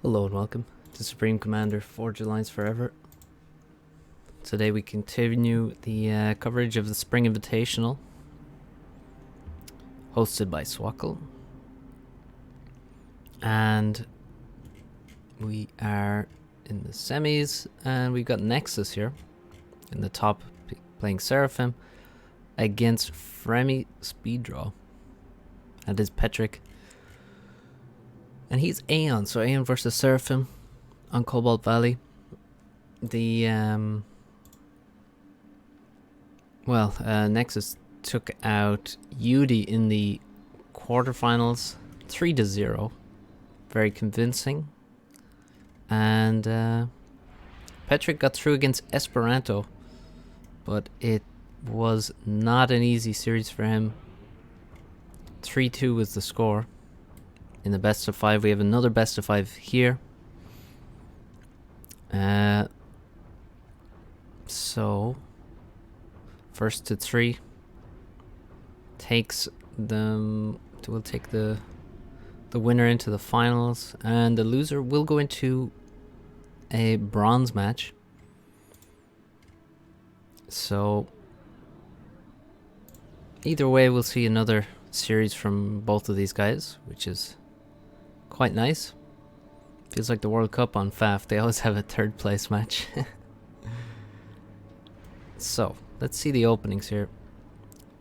Hello and welcome to Supreme Commander Forge Alliance Forever. Today we continue the coverage of the Spring Invitational, hosted by Swackle. And we are in the semis, and we've got Nexus here in the top, playing Seraphim against Fremi Speeddraw. That is Petric. And he's Aeon, so Aeon versus Seraphim on Cobalt Valley. The Nexus took out Yudi in the quarterfinals 3-0. Very convincing. And Petric got through against Esperanto, but it was not an easy series for him. 3-2 was the score. In the best of 5, we have another best of 5 here. So first to 3 takes them. We'll take the winner into the finals, and the loser will go into a bronze match. So either way, we'll see another series from both of these guys, which is quite nice. Feels like the World Cup on FAF. They always have a third place match. So let's see the openings here.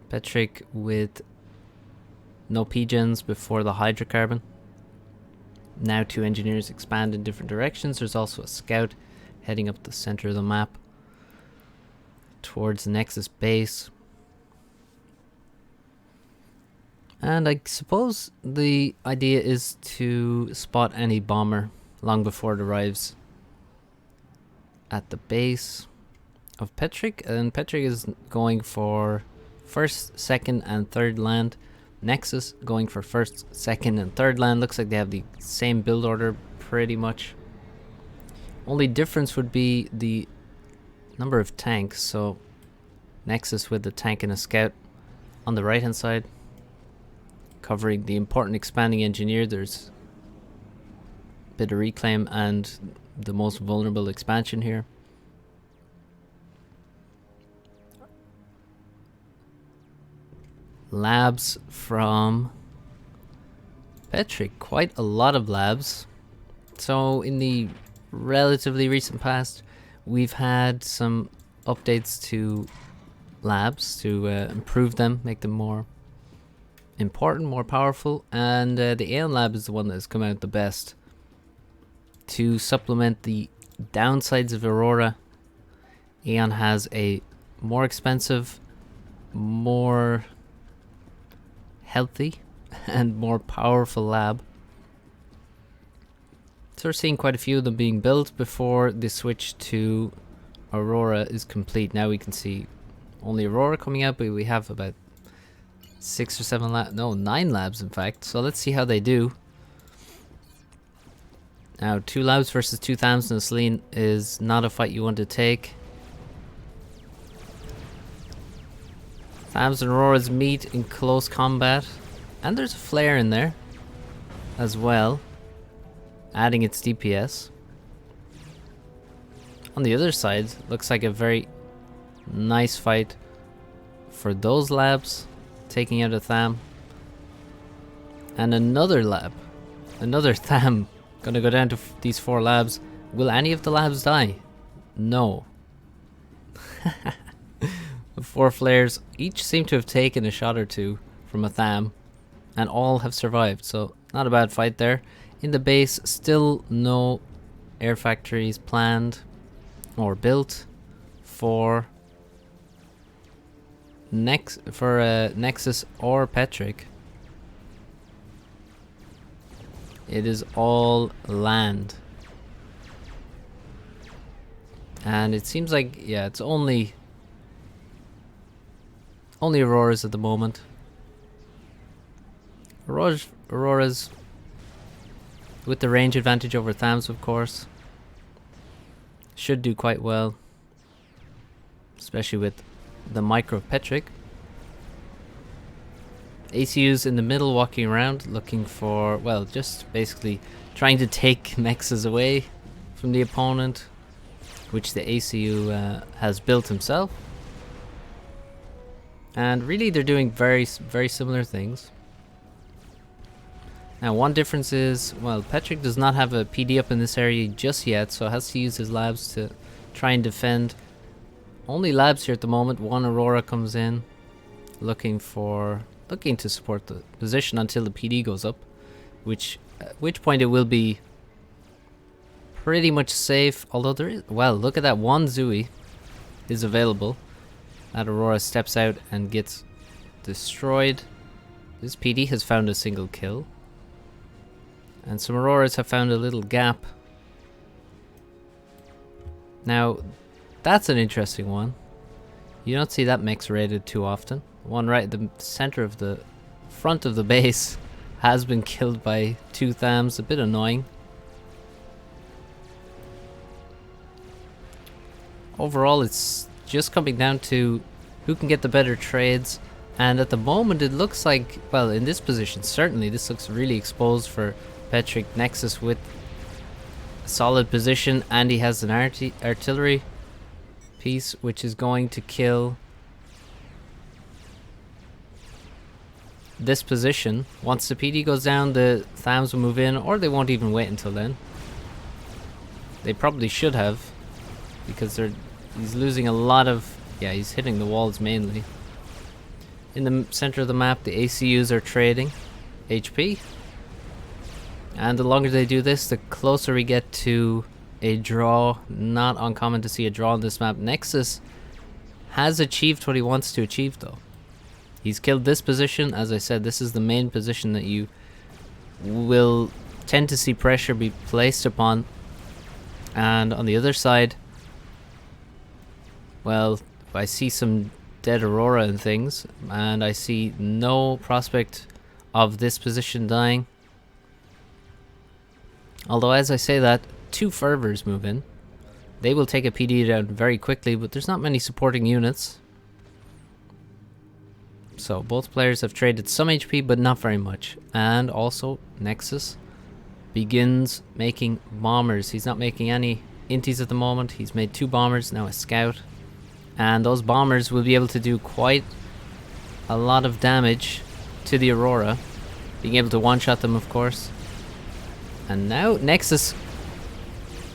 Petric with no P-gens before the hydrocarbon. Now 2 engineers expand in different directions. There's also a scout heading up the center of the map towards the Nexus base. And I suppose the idea is to spot any bomber long before it arrives at the base of Petric. And Petric is going for first, second, and third land. Nexus going for first, second, and third land. Looks like they have the same build order pretty much. Only difference would be the number of tanks. So Nexus with the tank and a scout on the right hand side, covering the important expanding engineer. There's a bit of reclaim and the most vulnerable expansion here. Labs from Petric, quite a lot of labs. So in the relatively recent past, we've had some updates to labs to improve them, make them more important, more powerful, and the Aeon lab is the one that's come out the best to supplement the downsides of Aurora. Aeon has a more expensive, more healthy, and more powerful lab. So we're seeing quite a few of them being built before the switch to Aurora is complete. Now we can see only Aurora coming out, but we have about 6 or 7 labs, no, 9 labs in fact. So let's see how they do. Now 2 labs versus 2 Thams and a Selene is not a fight you want to take. Thams and Auroras meet in close combat, and there's a flare in there as well, adding its DPS. On the other side, looks like a very nice fight for those labs, taking out a Tham. And another lab, another Tham, gonna go down to these 4 labs. Will any of the labs die? No. The 4 flares each seem to have taken a shot or 2 from a Tham, and all have survived, so not a bad fight there. In the base, still no air factories planned or built for Nexus or Petric. It is all land, and it seems like, yeah, it's only Auroras at the moment. Auroras with the range advantage over Thams, of course, should do quite well, especially with the micro of Petric. ACU's in the middle walking around looking for, well, just basically trying to take Nexus away from the opponent, which the ACU has built himself. And really they're doing very similar things. Now one difference is, well, Petric does not have a PD up in this area just yet, so has to use his labs to try and defend. Only labs here at the moment. One Aurora comes in looking to support the position until the PD goes up, at which point it will be pretty much safe. Although there is, well, look at that, one Zui is available. That Aurora steps out and gets destroyed. This PD has found a single kill. And some Auroras have found a little gap. Now, that's an interesting one. You don't see that mix raided too often. One right at the center of the front of the base has been killed by two Thams. A bit annoying. Overall, it's just coming down to who can get the better trades. And at the moment, it looks like, well, in this position, certainly this looks really exposed for Petric. Nexus with a solid position, and he has an artillery piece which is going to kill this position. Once the PD goes down, the Thams will move in, or they won't even wait until then. They probably should have, because he's losing a lot of, yeah, he's hitting the walls mainly. In the center of the map, the ACUs are trading HP. And the longer they do this, the closer we get to a draw. Not uncommon to see a draw on this map. Nexus has achieved what he wants to achieve though. He's killed this position. As I said, this is the main position that you will tend to see pressure be placed upon. And on the other side, well, I see some dead Aurora and things, and I see no prospect of this position dying. Although, as I say that, two Fervors move in. They will take a PD down very quickly, but there's not many supporting units. So both players have traded some HP, but not very much. And also, Nexus begins making bombers. He's not making any inties at the moment. He's made 2 bombers, now a scout. And those bombers will be able to do quite a lot of damage to the Aurora. Being able to one-shot them, of course. And now Nexus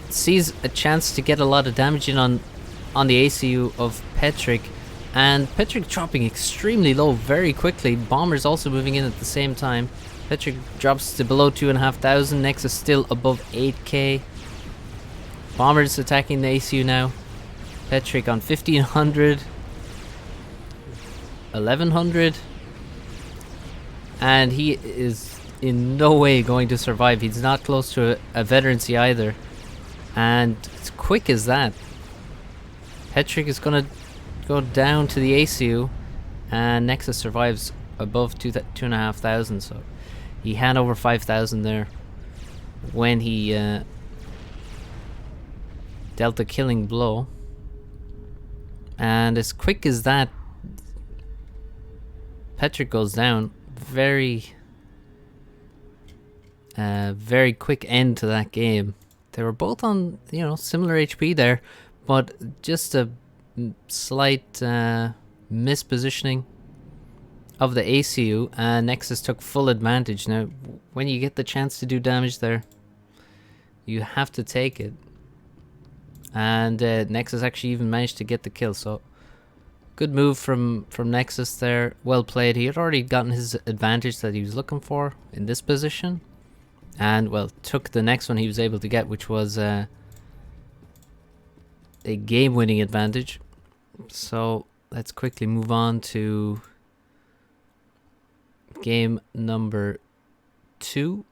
sees a chance to get a lot of damage in on the ACU of Petric. And Petric dropping extremely low very quickly. Bombers also moving in at the same time. Petric drops to below 2,500. Nexus still above 8k. Bombers attacking the ACU now. Petric on 1,500. 1,100. And he is in no way going to survive. He's not close to a veterancy either. And as quick as that, Petric is going to go down to the ACU, and Nexus survives above 2,500. So he had over 5,000 there when he dealt a killing blow. And as quick as that, Petric goes down. Very quick end to that game. They were both on, similar HP there, but just a slight mispositioning of the ACU, and Nexus took full advantage. Now, when you get the chance to do damage there, you have to take it. And Nexus actually even managed to get the kill, so good move from Nexus there. Well played. He had already gotten his advantage that he was looking for in this position. And, well, took the next one he was able to get, which was a game-winning advantage. So, let's quickly move on to game number 2.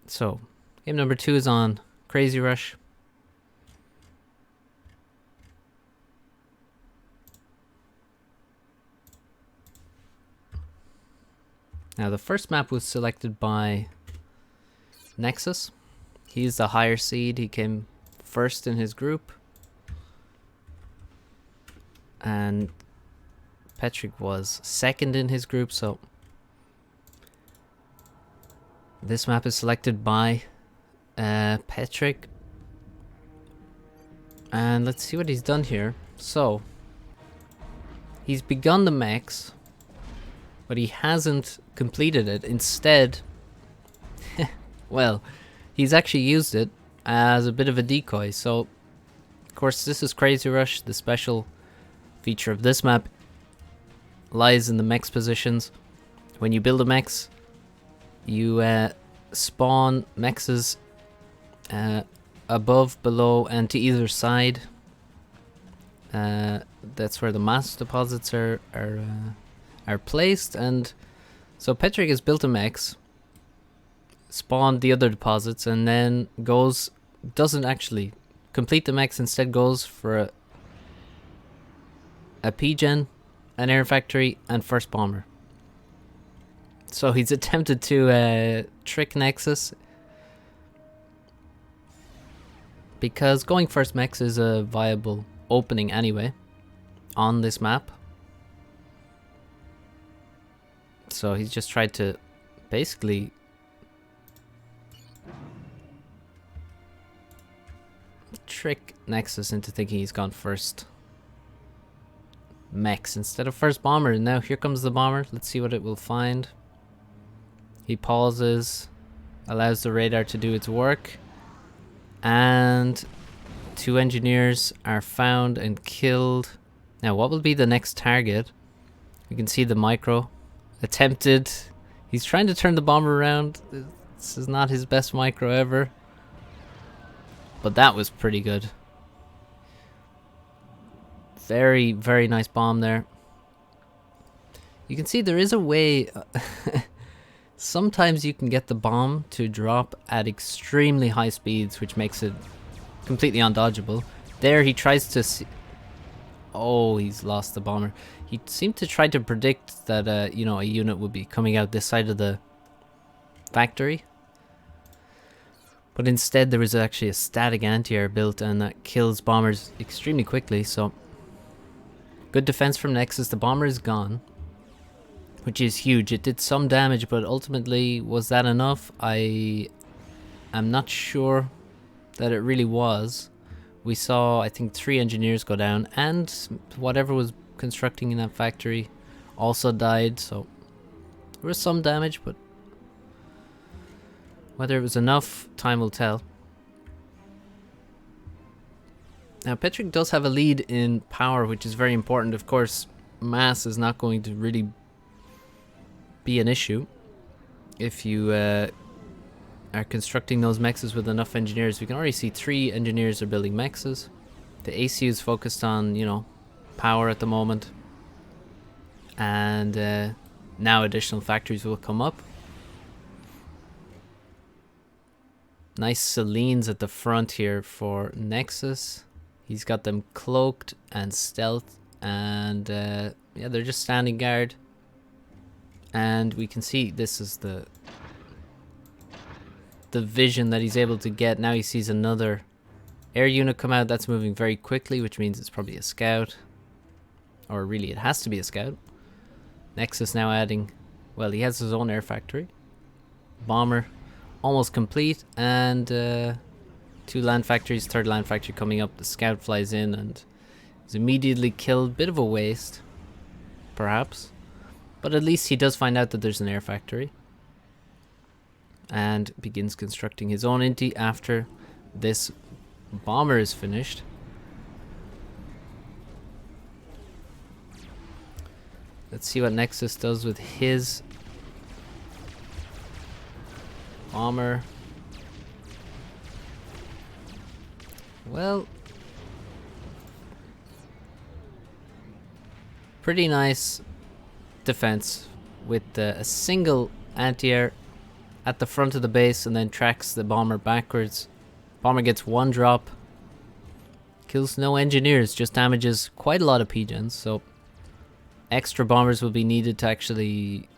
So, game number 2 is on Crazy Rush. Now, the first map was selected by Nexus. He's the higher seed. He came first in his group. and Petric was second in his group, so this map is selected by Petric. And let's see what he's done here. So, he's begun the mechs, but he hasn't completed it. Instead, well, he's actually used it as a bit of a decoy. So, of course, this is Crazy Rush. The special feature of this map lies in the mechs positions. When you build a mechs, you spawn mechs above, below, and to either side. That's where the mass deposits are placed, and so Petric has built a mechs, spawned the other deposits, and then doesn't actually complete the mechs. Instead, goes for a P-gen, an air factory, and first bomber. So he's attempted to trick Nexus, because going first mechs is a viable opening anyway on this map. So he's just tried to basically trick Nexus into thinking he's gone first mechs instead of first bomber. And now here comes the bomber. Let's see what it will find. He pauses, allows the radar to do its work, and 2 engineers are found and killed. Now, what will be the next target? You can see the micro attempted. He's trying to turn the bomber around. This is not his best micro ever, but that was pretty good. Very, very nice bomb there. You can see there is a way. Sometimes you can get the bomb to drop at extremely high speeds, which makes it completely undodgeable. There he tries to see. Oh, he's lost the bomber. He seemed to try to predict that you know, a unit would be coming out this side of the factory, but instead there was actually a static anti-air built, and that kills bombers extremely quickly. So good defense from Nexus. The bomber is gone, which is huge. It did some damage, but ultimately, was that enough? I am not sure that it really was. We saw, I think, 3 engineers go down, and whatever was constructing in that factory also died, so there was some damage, but whether it was enough, time will tell. Now, Petric does have a lead in power, which is very important. Of course, mass is not going to really be an issue if you are constructing those mechs with enough engineers. We can already see 3 engineers are building mechs. The ACU is focused on, you know, power at the moment, and now additional factories will come up. Nice Selines at the front here for Nexus. He's got them cloaked and stealth, and yeah, they're just standing guard. And we can see this is the vision that he's able to get. Now he sees another air unit come out. That's moving very quickly, which means it's probably a scout. Or really, it has to be a scout. Nexus now adding, well, he has his own air factory. Bomber almost complete, and 2 land factories, 3rd land factory coming up. The scout flies in and is immediately killed. Bit of a waste, perhaps. But at least he does find out that there's an air factory, and begins constructing his own inti after this bomber is finished. Let's see what Nexus does with his bomber. Well, pretty nice defense with a single anti-air at the front of the base, and then tracks the bomber backwards. Bomber gets 1 drop, kills no engineers, just damages quite a lot of P-gens, so extra bombers will be needed to actually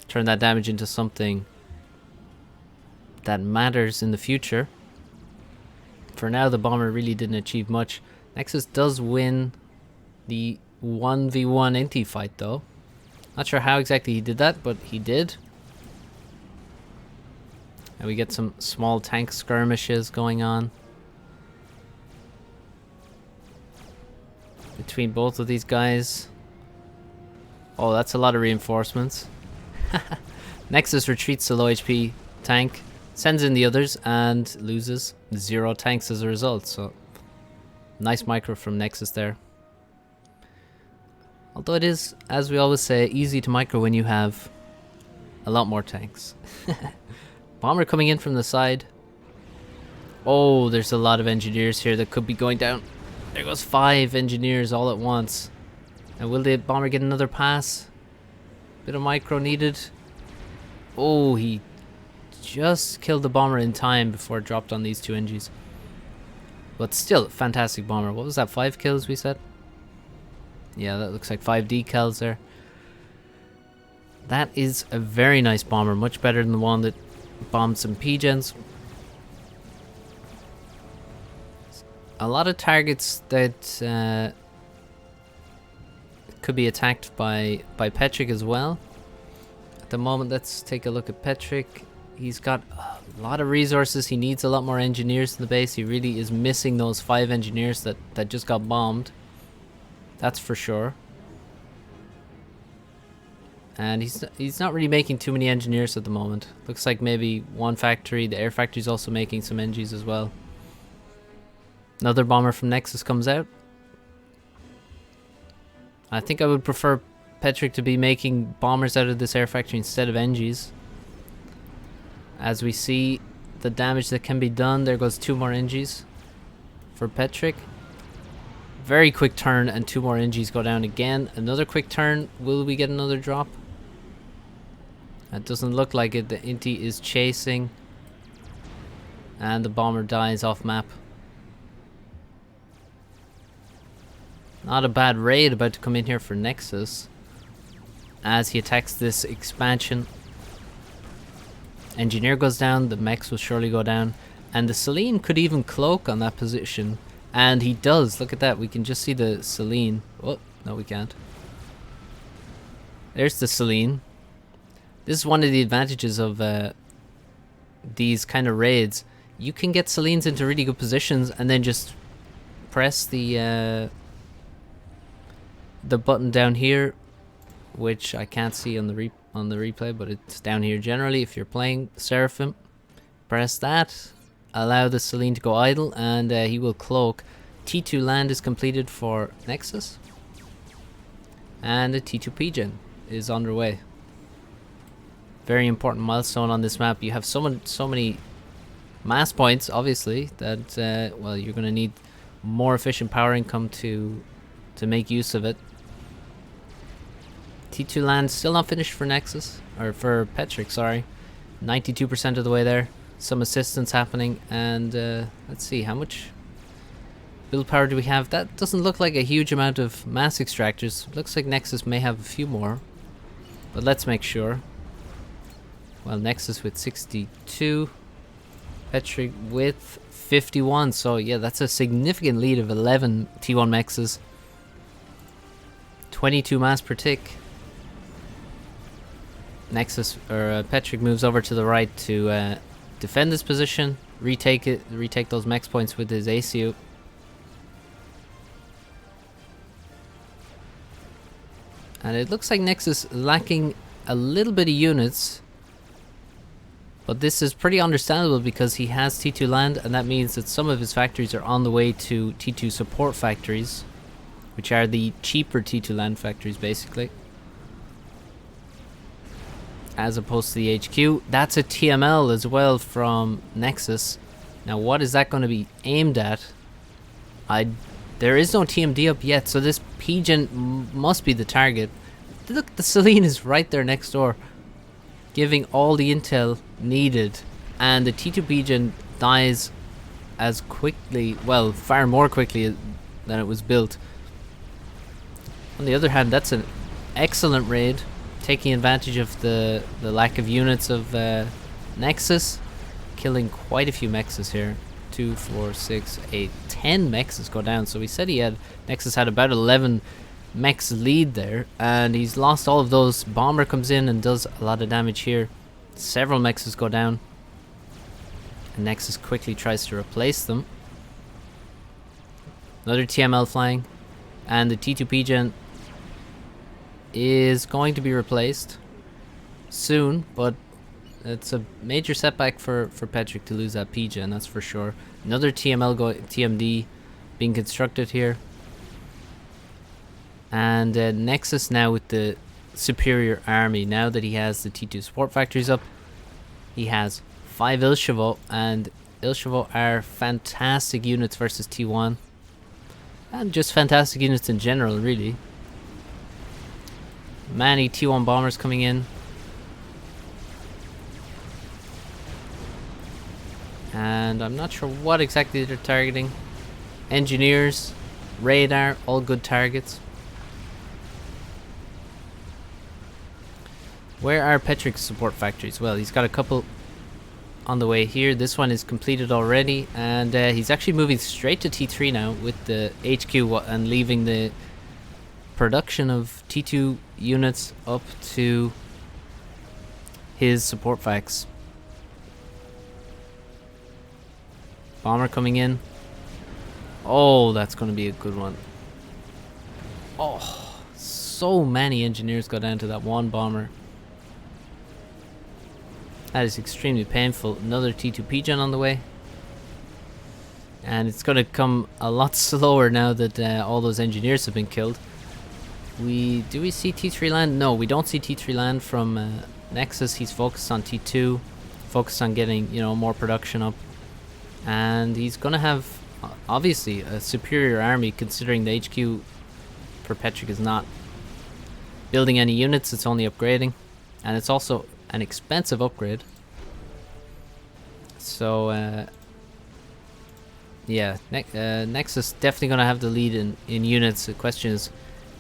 turn that damage into something that matters in the future. For now, the bomber really didn't achieve much. Nexus does win the 1v1 inti fight though. Not sure how exactly he did that, but he did. And we get some small tank skirmishes going on between both of these guys. Oh, that's a lot of reinforcements. Nexus retreats to low HP tank, sends in the others, and loses 0 tanks as a result. So, nice micro from Nexus there. Although it is, as we always say, easy to micro when you have a lot more tanks. Bomber coming in from the side. Oh, there's a lot of engineers here that could be going down. There goes 5 engineers all at once. And will the bomber get another pass? Bit of micro needed. Oh, he just killed the bomber in time before it dropped on these 2 NGs. But still, fantastic bomber. What was that, 5 kills we said? Yeah, that looks like 5 decals there. That is a very nice bomber. Much better than the one that bombed some P-gens. A lot of targets that could be attacked by Petric as well. At the moment, let's take a look at Petric. He's got a lot of resources. He needs a lot more engineers in the base. He really is missing those 5 engineers that just got bombed. That's for sure. And he's not really making too many engineers at the moment. Looks like maybe one factory. The air factory is also making some NGs as well. Another bomber from Nexus comes out. I think I would prefer Petric to be making bombers out of this air factory instead of NGs. As we see the damage that can be done, there goes 2 more NGs for Petric. Very quick turn and 2 more NGs go down again. Another quick turn. Will we get another drop? That doesn't look like it. The Inti is chasing. And the bomber dies off map. Not a bad raid about to come in here for Nexus. As he attacks this expansion. Engineer goes down. The mechs will surely go down. And the Selene could even cloak on that position. And he does. Look at that. We can just see the Selene. Oh, no we can't. There's the Selene. This is one of the advantages of these kind of raids. You can get Selenes into really good positions and then just press the button down here, which I can't see on the replay, but it's down here generally if you're playing Seraphim. Press that. Allow the Selene to go idle, and he will cloak. T2 land is completed for Nexus, and the T2 P-gen is underway. Very important milestone on this map. You have so many mass points, obviously, that well, you're going to need more efficient power income to make use of it. T2 land still not finished for Nexus, or for Petric, sorry. 92% of the way there. Some assistance happening, and let's see how much build power do we have. That doesn't look like a huge amount of mass extractors. Looks like Nexus may have a few more, but let's make sure. Well, Nexus with 62, Petric with 51, so yeah, that's a significant lead of 11 T1 mexes. 22 mass per tick. Nexus, or Petric moves over to the right to defend this position, retake those mex points with his ACU. And it looks like Nexus lacking a little bit of units, but this is pretty understandable because he has T2 land, and that means that some of his factories are on the way to T2 support factories, which are the cheaper T2 land factories basically, as opposed to the HQ. That's a TML as well from Nexus. Now what is that going to be aimed at? There is no TMD up yet, so this P-gen must be the target. Look, the Selene is right there next door, giving all the intel needed, and the T2 P-gen dies as quickly, well, far more quickly than it was built. On the other hand, that's an excellent raid, taking advantage of the lack of units of Nexus, killing quite a few mexes here. 2, 4, 6, 8, 10 mexes go down. So we said Nexus had about 11 mech's lead there, and he's lost all of those. Bomber comes in and does a lot of damage here. Several mechs go down, and Nexus quickly tries to replace them. Another TML flying, and the T2P gen is going to be replaced soon, but it's a major setback for Petric to lose that P gen, that's for sure. Another TMD being constructed here. And Nexus now with the superior army. Now that he has the T2 support factories up, he has 5 Ilshavo, and Ilshavo are fantastic units versus T1. And just fantastic units in general, really. Many T1 bombers coming in. And I'm not sure what exactly they're targeting. Engineers, radar, all good targets. Where are Petric's support factories? Well, he's got a couple on the way here. This one is completed already, and he's actually moving straight to T3 now with the HQ and leaving the production of T2 units up to his support facts. Bomber coming in. Oh, that's going to be a good one. Oh, so many engineers go down to that one bomber. That is extremely painful. Another T2P gen on the way. And it's going to come a lot slower now that all those engineers have been killed. Do we see T3 land? No, we don't see T3 land from Nexus. He's focused on T2. Focused on getting, more production up. And he's going to have, obviously, a superior army, considering the HQ for Petric is not building any units. It's only upgrading. And it's also an expensive upgrade. So yeah, Nexus definitely gonna have the lead in units. The question is,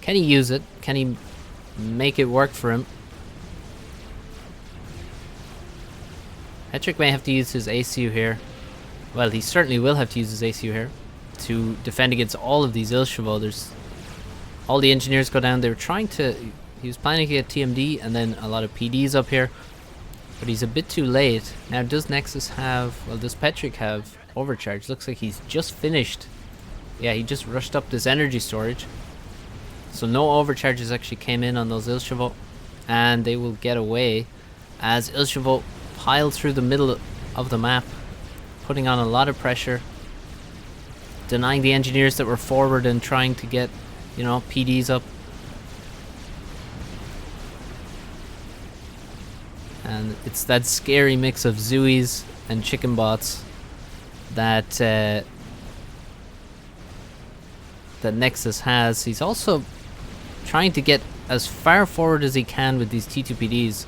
can he use it? Can he make it work for him? Petric may have to use his ACU here. Well, he certainly will have to use his ACU here to defend against all of these Ilshavo. There's all the engineers go down. They were trying to. He was planning to get TMD and then a lot of PDs up here, but he's a bit too late. Now, does Nexus have, well, does Petric have overcharge? Looks like he's just finished. Yeah, he just rushed up this energy storage. So no overcharges actually came in on those Ilshavo, and they will get away as Ilshavo pile through the middle of the map, putting on a lot of pressure, denying the engineers that were forward and trying to get, PDs up. And it's that scary mix of Zooies and chicken bots that that Nexus has. He's also trying to get as far forward as he can with these T2PDs,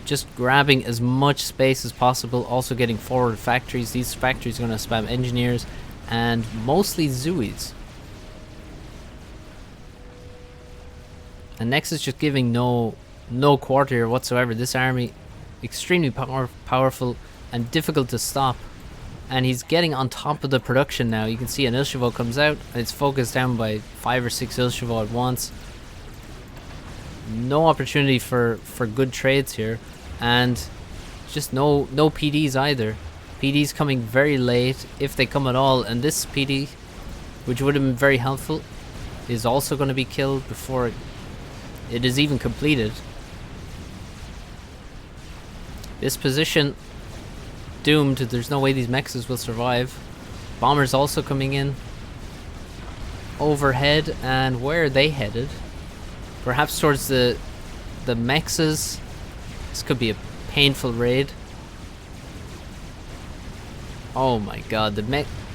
just grabbing as much space as possible, also getting forward factories. These factories are going to spam engineers and mostly Zooies. And Nexus just giving no quarter whatsoever. This army extremely powerful and difficult to stop, and he's getting on top of the production now. You can see an Ilshavo comes out and it's focused down by 5 or 6 Ilshavo at once. No opportunity for good trades here, and just no PDs either. PDs coming very late, if they come at all, and this PD, which would have been very helpful, is also going to be killed before it is even completed. This position doomed. There's no way these mexes will survive. Bombers also coming in overhead, and where are they headed? Perhaps towards the mexes. This could be a painful raid. Oh my god,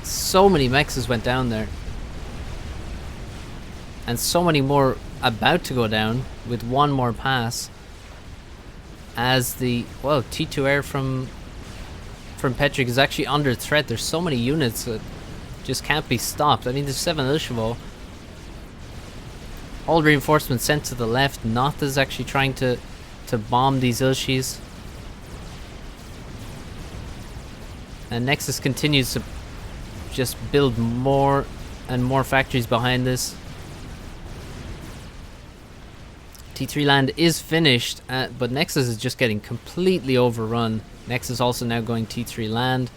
so many mexes went down there, and so many more about to go down with one more pass. As the T2 air from Petric is actually under threat. There's so many units that just can't be stopped. I mean, there's 7 Ilshavo. All reinforcements sent to the left. Noth is actually trying to bomb these Ilshis. And Nexus continues to just build more and more factories behind this. T3 land is finished, but Nexus is just getting completely overrun. Nexus also now going T3 land,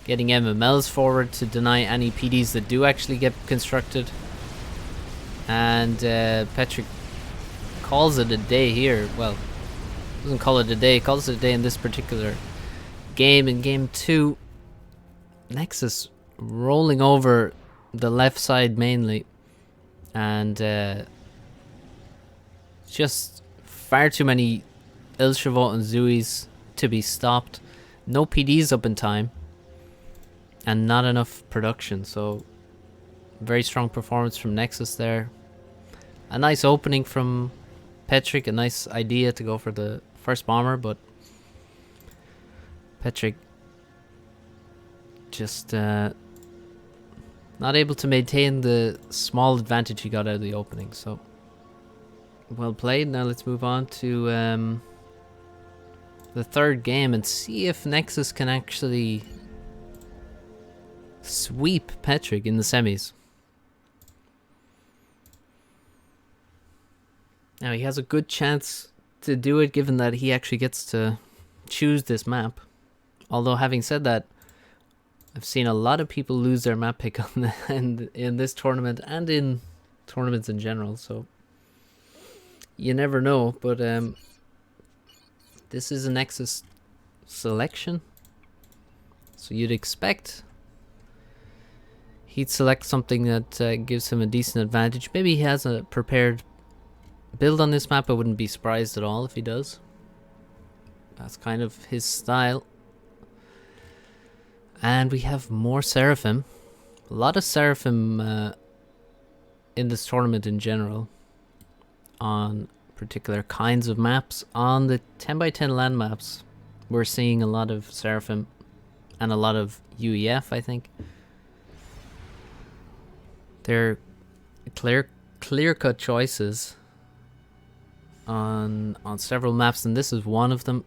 getting MMLs forward to deny any PDs that do actually get constructed. And Petric calls it a day here. Well, doesn't call it a day, calls it a day in this particular game. In game 2, Nexus rolling over the left side mainly, and just far too many Ilshavot and Zuis to be stopped. No PDs up in time, and not enough production. So very strong performance from Nexus there. A nice opening from Petric, a nice idea to go for the first bomber, but Petric just not able to maintain the small advantage he got out of the opening. So well played. Now let's move on to the third game and see if Nexus can actually sweep Petric in the semis. Now he has a good chance to do it, given that he actually gets to choose this map. Although having said that, I've seen a lot of people lose their map pick on the, in this tournament and in tournaments in general, so you never know. But this is a Nexus selection, so you'd expect he'd select something that gives him a decent advantage. Maybe he has a prepared build on this map. I wouldn't be surprised at all if he does. That's kind of his style. And we have more Seraphim. A lot of Seraphim in this tournament in general, on particular kinds of maps. On the 10x10 land maps, we're seeing a lot of Seraphim and a lot of UEF, I think. They're clear-cut choices on several maps, and this is one of them.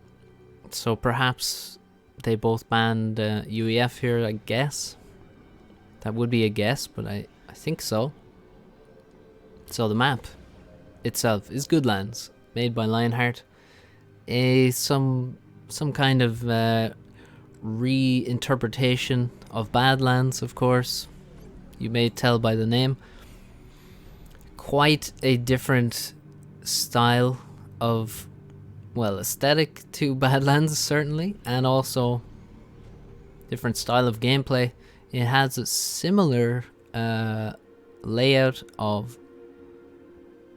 So perhaps they both banned UEF here, I guess. That would be a guess, but I think so. So the map itself is Goodlands, made by Lionheart. Some kind of reinterpretation of Badlands, of course. You may tell by the name. Quite a different style of, well, aesthetic to Badlands, certainly, and also different style of gameplay. It has a similar layout of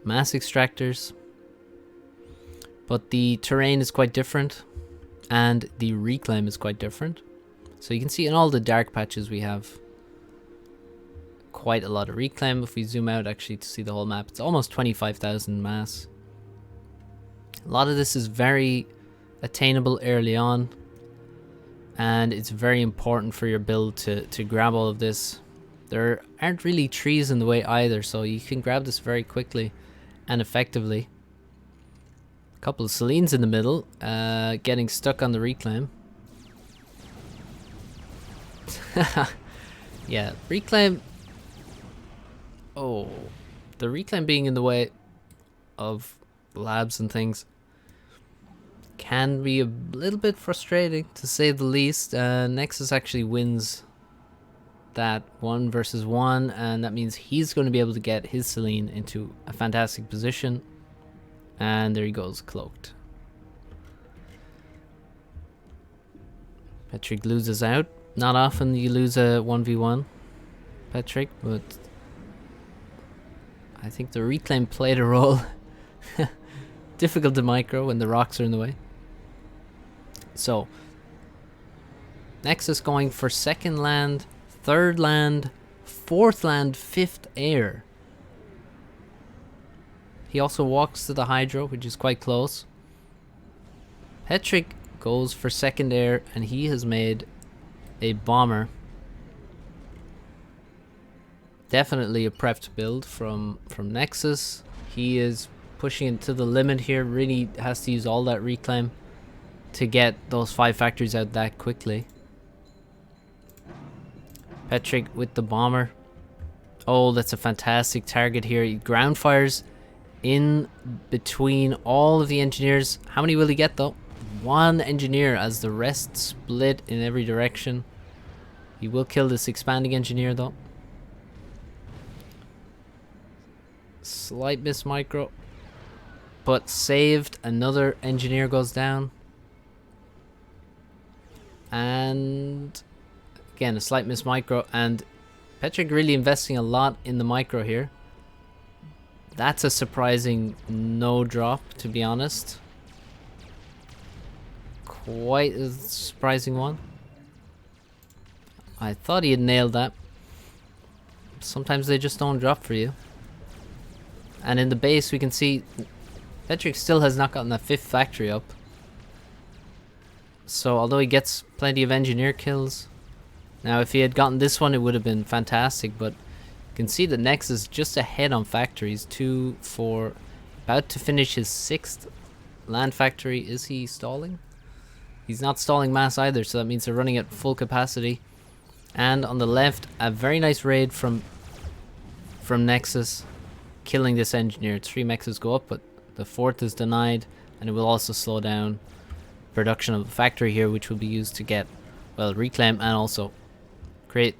mass extractors, but the terrain is quite different and the reclaim is quite different. So you can see in all the dark patches we have quite a lot of reclaim. If we zoom out actually to see the whole map, it's almost 25,000 mass. A lot of this is very attainable early on, and it's very important for your build to grab all of this. There aren't really trees in the way either, so you can grab this very quickly and effectively. A couple of Selines in the middle, getting stuck on the reclaim. Yeah, reclaim. Oh, the reclaim being in the way of labs and things can be a little bit frustrating, to say the least. Nexus actually wins that 1 versus 1, and that means he's going to be able to get his Celine into a fantastic position. And there he goes, cloaked. Petric loses out. Not often you lose a 1v1, Petric, but I think the reclaim played a role. Difficult to micro when the rocks are in the way. So, Nexus going for second land, third land, fourth land, fifth air. He also walks to the Hydro, which is quite close. Petric goes for second air, and he has made a bomber. Definitely a prepped build from Nexus. He is pushing it to the limit here. Really has to use all that reclaim to get those 5 factories out that quickly. Petric with the bomber. Oh, that's a fantastic target here. He ground fires in between all of the engineers. How many will he get though? One engineer as the rest split in every direction. He will kill this expanding engineer though. Slight miss micro. But saved. Another engineer goes down. And again, a slight miss micro. And Petric really investing a lot in the micro here. That's a surprising no drop, to be honest. Quite a surprising one. I thought he had nailed that. Sometimes they just don't drop for you. And in the base we can see Petric still has not gotten that 5th factory up. So although he gets plenty of engineer kills, now if he had gotten this one it would have been fantastic, but you can see the Nexus just ahead on factories. 2, 4, about to finish his 6th land factory. Is he stalling? He's not stalling mass either, so that means they're running at full capacity. And on the left, a very nice raid from Nexus, killing this engineer. 3 mexes go up, but the 4th is denied, and it will also slow down production of the factory here, which will be used to get, well, reclaim and also create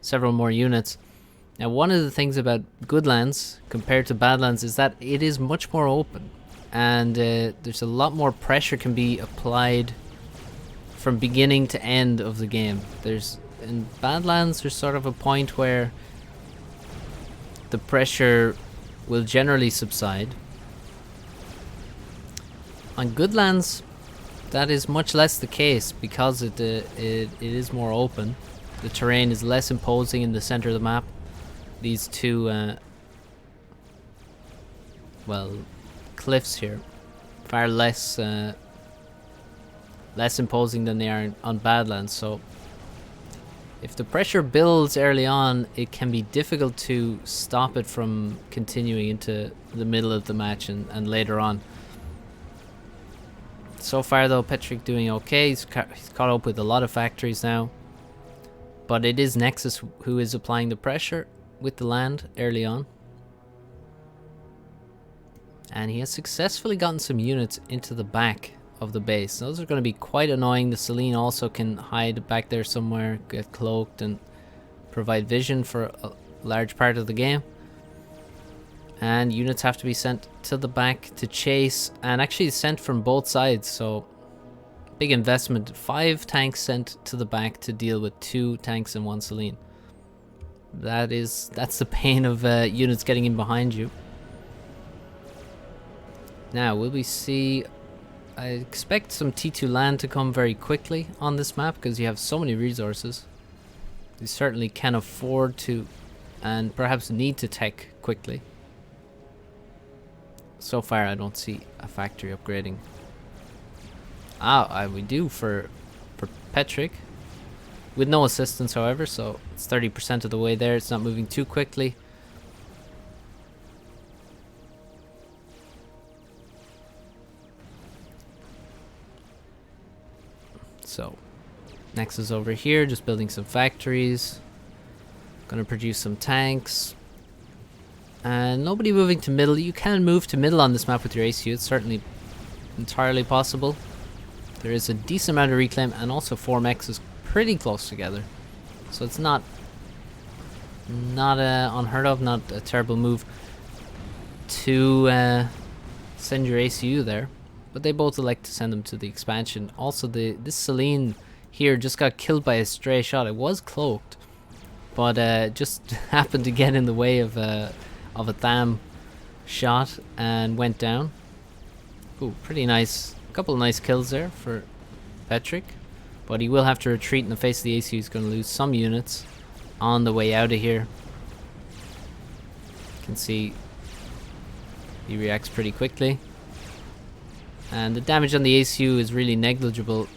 several more units. Now, one of the things about Goodlands compared to Badlands is that it is much more open, and there's a lot more pressure can be applied from beginning to end of the game. In Badlands, there's sort of a point where the pressure will generally subside. On Goodlands, that is much less the case because it is more open. The terrain is less imposing in the center of the map. These two, well, cliffs here, far less imposing than they are on Badlands. So if the pressure builds early on, it can be difficult to stop it from continuing into the middle of the match and later on. So far though, Petric doing okay. He's caught up with a lot of factories now. But it is Nexus who is applying the pressure with the land early on. And he has successfully gotten some units into the back of the base. Those are going to be quite annoying. The Selene also can hide back there somewhere, get cloaked and provide vision for a large part of the game. And units have to be sent to the back to chase, and actually sent from both sides, so big investment. 5 tanks sent to the back to deal with 2 tanks and 1 Selene. That's the pain of units getting in behind you. Now, will we see... I expect some T2 land to come very quickly on this map because you have so many resources. You certainly can afford to, and perhaps need to tech quickly. So far I don't see a factory upgrading. We do for Petric. With no assistance however, so it's 30% of the way there. It's not moving too quickly. So, Nexus over here, just building some factories. Gonna produce some tanks. And nobody moving to middle. You can move to middle on this map with your ACU. It's certainly entirely possible. There is a decent amount of reclaim, and also 4 mexes pretty close together. So it's not unheard of, not a terrible move to send your ACU there. But they both elect to send them to the expansion. Also, this Selene here just got killed by a stray shot. It was cloaked, but just happened to get in the way of a Tham shot and went down. Ooh, pretty nice. A couple of nice kills there for Petric. But he will have to retreat in the face of the ACU. He's going to lose some units on the way out of here. You can see he reacts pretty quickly. And the damage on the ACU is really negligible.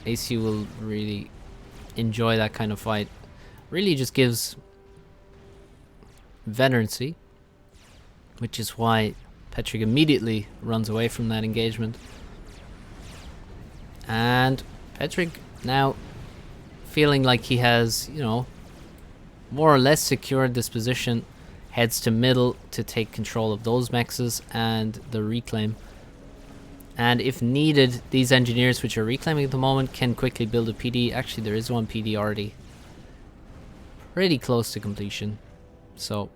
ACU will really enjoy that kind of fight. Really just gives veterancy, which is why Petric immediately runs away from that engagement. And Petric now feeling like he has, you know, more or less secured this position. heads to middle to take control of those mexes and the reclaim. And if needed, these engineers which are reclaiming at the moment can quickly build a PD. Actually, there is one PD already pretty close to completion. So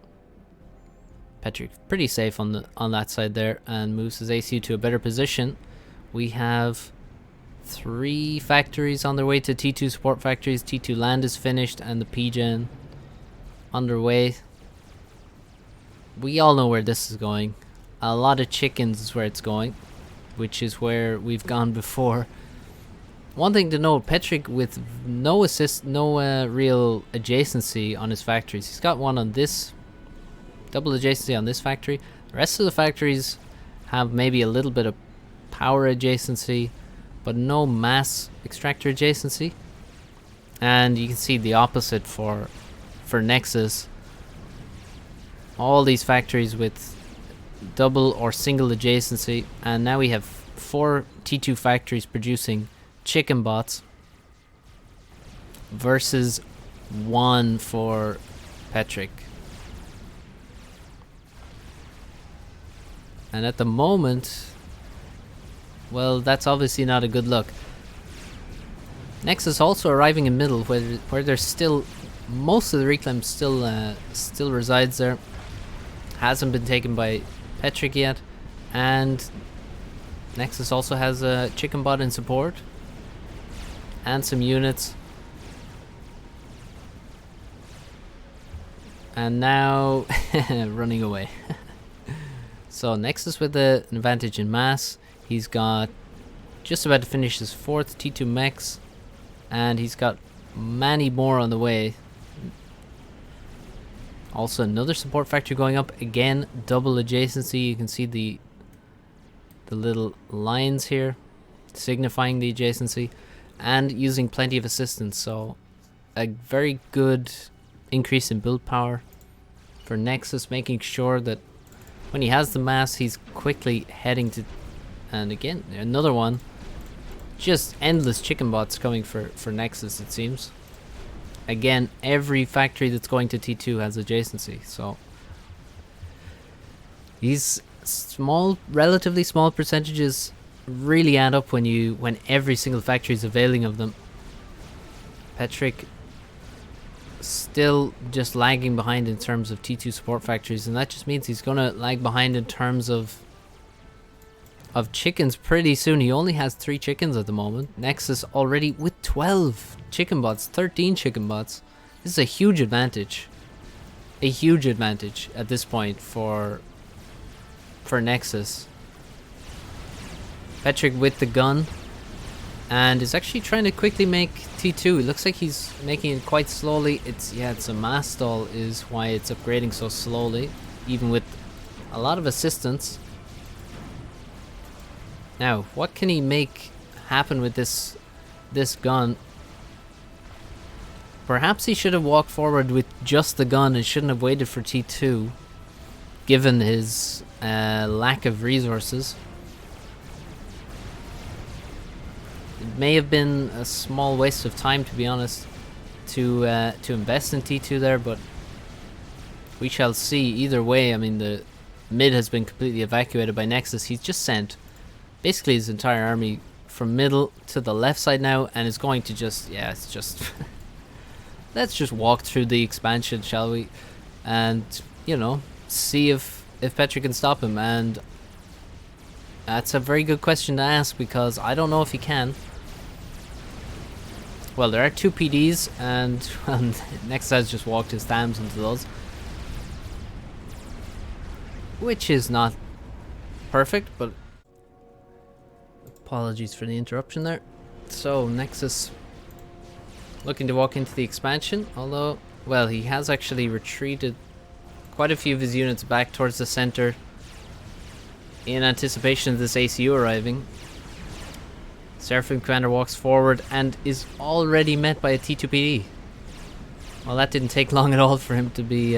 Petric pretty safe on that side there, and moves his ACU to a better position. We have 3 factories on their way to T2 support factories. T2 land is finished and the PGen underway. We all know where this is going. A lot of chickens is where it's going, which is where we've gone before. One thing to note, Petric with no real adjacency on his factories. He's got one on this, double adjacency on this factory. The rest of the factories have maybe a little bit of power adjacency, but no mass extractor adjacency. And you can see the opposite for Nexus. All these factories with double or single adjacency, and now we have 4 T2 factories producing chicken bots versus 1 for Petric. And at the moment, well, that's obviously not a good look. Nexus also arriving in middle, where there's still most of the reclaim still resides there. Hasn't been taken by Petric yet, and Nexus also has a chicken bot in support and some units. And now running away. So Nexus with an advantage in mass. He's got just about to finish his 4th T2 mechs, and he's got many more on the way. Also another support factory going up, again double adjacency. You can see the little lines here signifying the adjacency, and using plenty of assistance. So a very good increase in build power for Nexus, making sure that when he has the mass, he's quickly heading to. And again, another one. Just endless chicken bots coming for Nexus, it seems. Again, every factory that's going to T2 has adjacency. So these relatively small percentages really add up when every single factory is availing of them. Petric still just lagging behind in terms of T2 support factories, and that just means he's gonna lag behind in terms of chickens pretty soon. He only has 3 chickens at the moment. Nexus already with 12 chicken bots, 13 chicken bots. This is a huge advantage. A huge advantage at this point for Nexus. Petric with the gun, and is actually trying to quickly make T2. It looks like he's making it quite slowly. It's a mass stall is why it's upgrading so slowly, even with a lot of assistance. Now, what can he make happen with this gun? Perhaps he should have walked forward with just the gun and shouldn't have waited for T2, given his lack of resources. It may have been a small waste of time, to be honest, to invest in T2 there, but we shall see. Either way, I mean, the mid has been completely evacuated by Nexus. He's just sent basically his entire army from middle to the left side now, and is going to just, it's just let's just walk through the expansion, shall we, and see if Petric can stop him. And that's a very good question to ask, because I don't know if he can. Well, there are 2 PDs, and Nexus has just walked his thams into those, which is not perfect, but apologies for the interruption there. So Nexus looking to walk into the expansion, although, well, he has actually retreated quite a few of his units back towards the center in anticipation of this ACU arriving. Seraphim Commander walks forward and is already met by a T2PD. Well, that didn't take long at all for him to be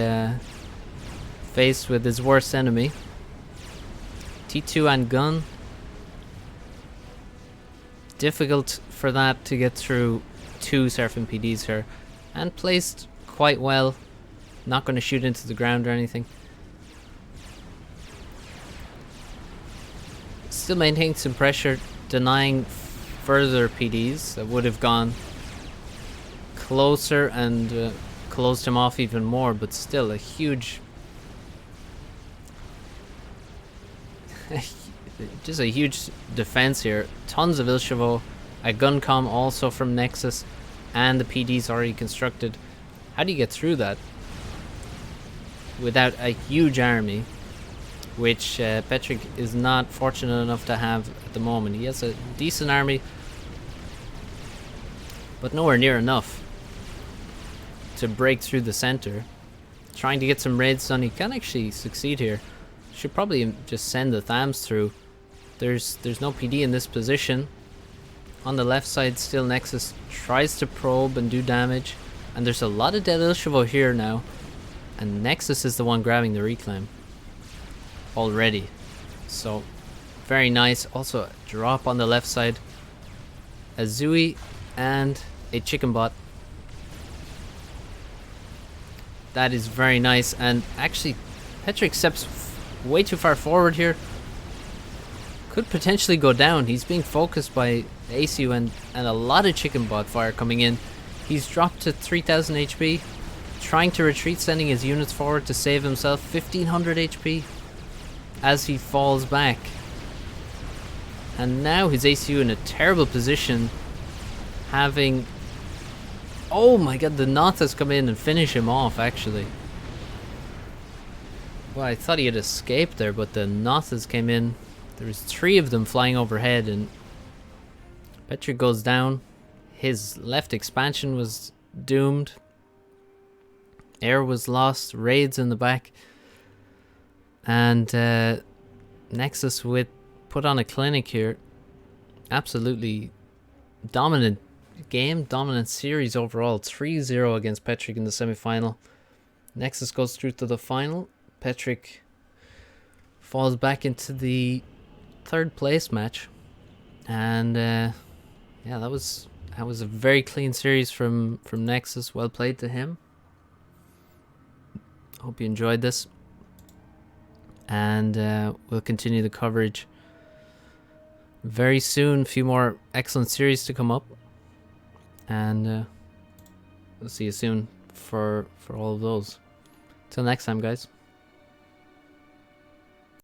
faced with his worst enemy. T2 and gun. Difficult for that to get through 2 Seraphim PDs here, and placed quite well. Not going to shoot into the ground or anything. Still maintaining some pressure, denying further PDs that would have gone closer and closed him off even more, but still a huge just a huge defense here. Tons of Ilshavo, a gun comm also from Nexus, and the PD's already constructed. How do you get through that without a huge army, which Petric is not fortunate enough to have at the moment? He has a decent army, but nowhere near enough to break through the center. Trying to get some raids done. He can actually succeed here. Should probably just send the Thams through. There's no PD in this position. On the left side still Nexus tries to probe and do damage. And there's a lot of dead Ilshavo here now. And Nexus is the one grabbing the reclaim already. So very nice. Also a drop on the left side. A Zui and a chicken bot. That is very nice. And actually Petric steps way too far forward here. Could potentially go down. He's being focused by ACU and a lot of chicken bot fire coming in. He's dropped to 3000 HP. Trying to retreat, sending his units forward to save himself. 1500 HP as he falls back. And now his ACU in a terrible position, having... Oh my god, the Noth has come in and finish him off actually. Well, I thought he had escaped there, but the Noths came in. There was 3 of them flying overhead, and Petric goes down. His left expansion was doomed. Air was lost. Raids in the back. And Nexus with put on a clinic here. Absolutely dominant game, dominant series overall. 3-0 against Petric in the semi-final. Nexus goes through to the final. Petric falls back into the 3rd place match, and yeah, that was a very clean series from Nexus. Well played to him. Hope you enjoyed this, and we'll continue the coverage very soon. A few more excellent series to come up, and we'll see you soon for all of those. Till next time, guys.